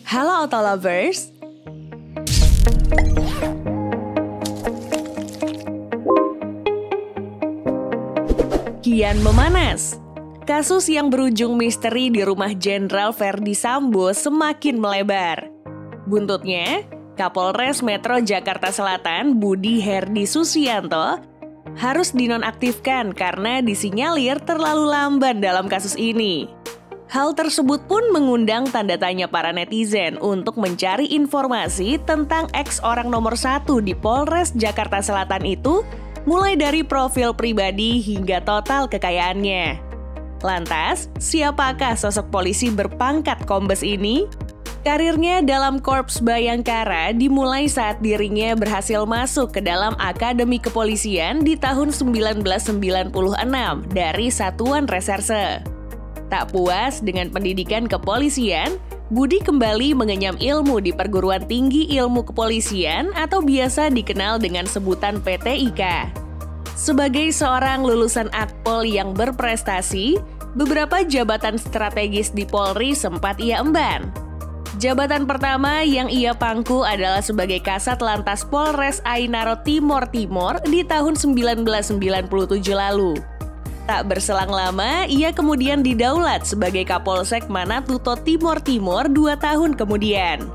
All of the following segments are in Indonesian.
Halo Auto Lovers. Kian memanas. Kasus yang berujung misteri di rumah Jenderal Verdi Sambo semakin melebar. Buntutnya, Kapolres Metro Jakarta Selatan Budi Herdi Susianto harus dinonaktifkan karena disinyalir terlalu lamban dalam kasus ini. Hal tersebut pun mengundang tanda tanya para netizen untuk mencari informasi tentang ex orang nomor 1 di Polres Jakarta Selatan itu, mulai dari profil pribadi hingga total kekayaannya. Lantas, siapakah sosok polisi berpangkat kombes ini? Karirnya dalam Korps Bayangkara dimulai saat dirinya berhasil masuk ke dalam Akademi Kepolisian di tahun 1996 dari Satuan Reserse. Tak puas dengan pendidikan kepolisian, Budi kembali mengenyam ilmu di Perguruan Tinggi Ilmu Kepolisian atau biasa dikenal dengan sebutan PTIK. Sebagai seorang lulusan Akpol yang berprestasi, beberapa jabatan strategis di Polri sempat ia emban. Jabatan pertama yang ia pangku adalah sebagai Kasat Lantas Polres Ainaro Timor di tahun 1997 lalu. Tak berselang lama, ia kemudian didaulat sebagai Kapolsek Manatuto Timor 2 tahun kemudian.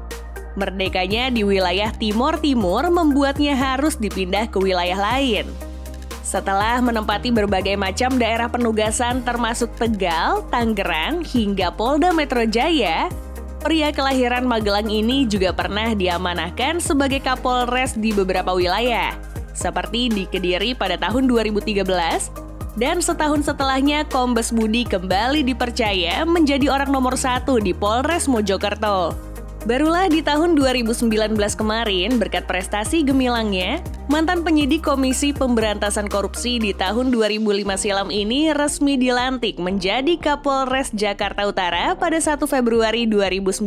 Merdekanya di wilayah Timor membuatnya harus dipindah ke wilayah lain. Setelah menempati berbagai macam daerah penugasan termasuk Tegal, Tangerang, hingga Polda Metro Jaya, pria kelahiran Magelang ini juga pernah diamanahkan sebagai Kapolres di beberapa wilayah, seperti di Kediri pada tahun 2013, dan setahun setelahnya Kombes Budi kembali dipercaya menjadi orang nomor 1 di Polres Mojokerto. Barulah di tahun 2019 kemarin, berkat prestasi gemilangnya, mantan penyidik Komisi Pemberantasan Korupsi di tahun 2005 silam ini resmi dilantik menjadi Kapolres Jakarta Utara pada 1 Februari 2019.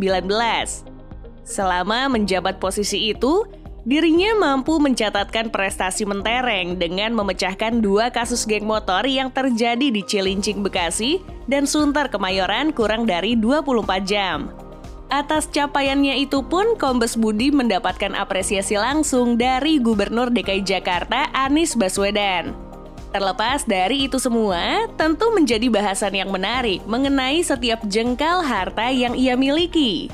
Selama menjabat posisi itu, dirinya mampu mencatatkan prestasi mentereng dengan memecahkan 2 kasus geng motor yang terjadi di Cilincing, Bekasi, dan Sunter, Kemayoran kurang dari 24 jam. Atas capaiannya itu pun, Kombes Budi mendapatkan apresiasi langsung dari Gubernur DKI Jakarta Anies Baswedan. Terlepas dari itu semua, tentu menjadi bahasan yang menarik mengenai setiap jengkal harta yang ia miliki.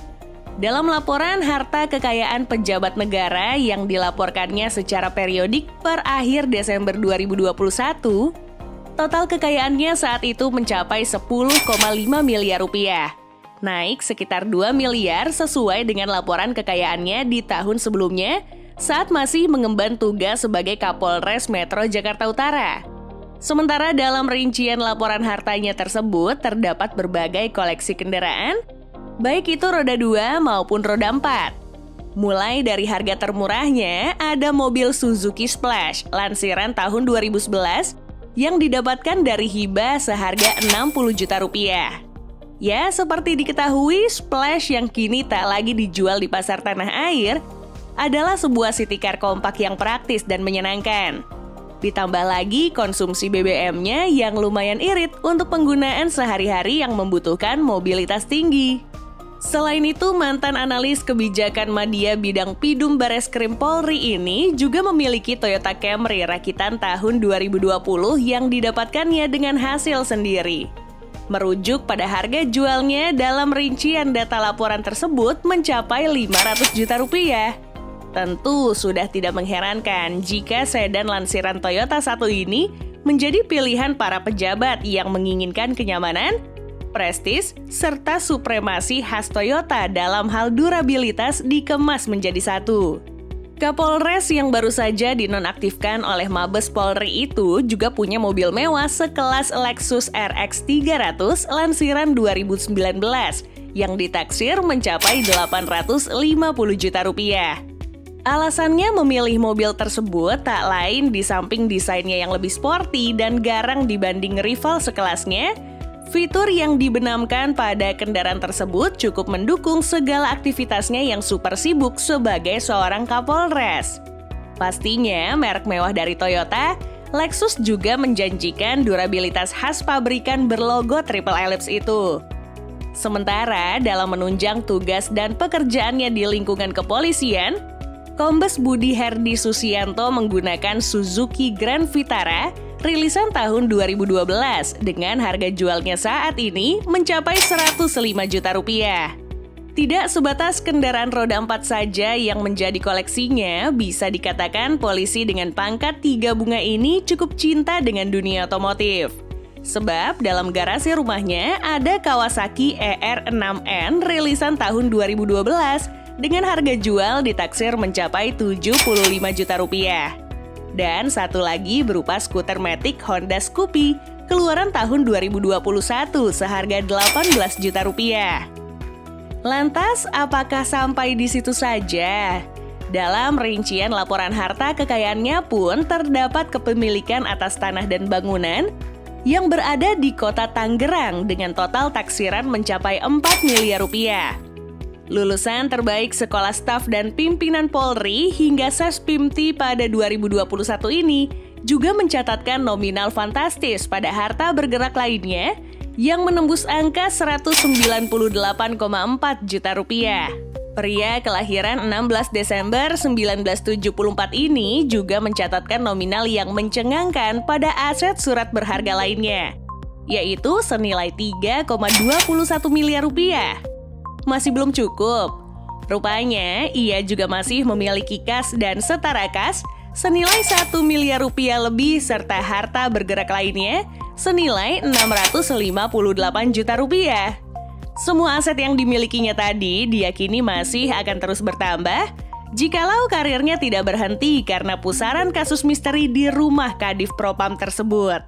Dalam laporan harta kekayaan pejabat negara yang dilaporkannya secara periodik per akhir Desember 2021, total kekayaannya saat itu mencapai 10,5 miliar rupiah. Naik sekitar 2 miliar sesuai dengan laporan kekayaannya di tahun sebelumnya saat masih mengemban tugas sebagai Kapolres Metro Jakarta Utara. Sementara dalam rincian laporan hartanya tersebut terdapat berbagai koleksi kendaraan, baik itu roda 2 maupun roda 4. Mulai dari harga termurahnya ada mobil Suzuki Splash lansiran tahun 2011 yang didapatkan dari hibah seharga 60 juta rupiah. Ya, seperti diketahui, Splash yang kini tak lagi dijual di pasar tanah air adalah sebuah city car kompak yang praktis dan menyenangkan. Ditambah lagi konsumsi BBM-nya yang lumayan irit untuk penggunaan sehari-hari yang membutuhkan mobilitas tinggi. Selain itu, mantan analis kebijakan media bidang Pidum Bareskrim Polri ini juga memiliki Toyota Camry rakitan tahun 2020 yang didapatkannya dengan hasil sendiri. Merujuk pada harga jualnya dalam rincian data laporan tersebut mencapai 500 juta rupiah. Tentu sudah tidak mengherankan jika sedan lansiran Toyota 1 ini menjadi pilihan para pejabat yang menginginkan kenyamanan, prestis, serta supremasi khas Toyota dalam hal durabilitas dikemas menjadi satu. Kapolres yang baru saja dinonaktifkan oleh Mabes Polri itu juga punya mobil mewah sekelas Lexus RX 300 lansiran 2019 yang ditaksir mencapai 850 juta rupiah. Alasannya memilih mobil tersebut tak lain di samping desainnya yang lebih sporty dan garang dibanding rival sekelasnya, fitur yang dibenamkan pada kendaraan tersebut cukup mendukung segala aktivitasnya yang super sibuk sebagai seorang Kapolres. Pastinya, merek mewah dari Toyota, Lexus juga menjanjikan durabilitas khas pabrikan berlogo triple ellipse itu. Sementara dalam menunjang tugas dan pekerjaannya di lingkungan kepolisian, Kombes Budi Herdi Susianto menggunakan Suzuki Grand Vitara rilisan tahun 2012 dengan harga jualnya saat ini mencapai 105 juta rupiah. Tidak sebatas kendaraan roda 4 saja yang menjadi koleksinya, bisa dikatakan polisi dengan pangkat 3 bunga ini cukup cinta dengan dunia otomotif. Sebab dalam garasi rumahnya ada Kawasaki ER6N rilisan tahun 2012 dengan harga jual ditaksir mencapai 75 juta rupiah. Dan satu lagi berupa skuter Matic Honda Scoopy keluaran tahun 2021 seharga 18 juta rupiah. Lantas, apakah sampai di situ saja? Dalam rincian laporan harta kekayaannya pun terdapat kepemilikan atas tanah dan bangunan yang berada di kota Tangerang dengan total taksiran mencapai 4 miliar rupiah. Lulusan terbaik Sekolah Staf dan Pimpinan Polri hingga Sespimti pada 2021 ini juga mencatatkan nominal fantastis pada harta bergerak lainnya yang menembus angka 198,4 juta rupiah. Pria kelahiran 16 Desember 1974 ini juga mencatatkan nominal yang mencengangkan pada aset surat berharga lainnya, yaitu senilai 3,21 miliar rupiah. Masih belum cukup. Rupanya, ia juga masih memiliki kas dan setara kas senilai 1 miliar rupiah lebih serta harta bergerak lainnya senilai 658 juta rupiah. Semua aset yang dimilikinya tadi diyakini masih akan terus bertambah jikalau karirnya tidak berhenti karena pusaran kasus misteri di rumah Kadif Propam tersebut.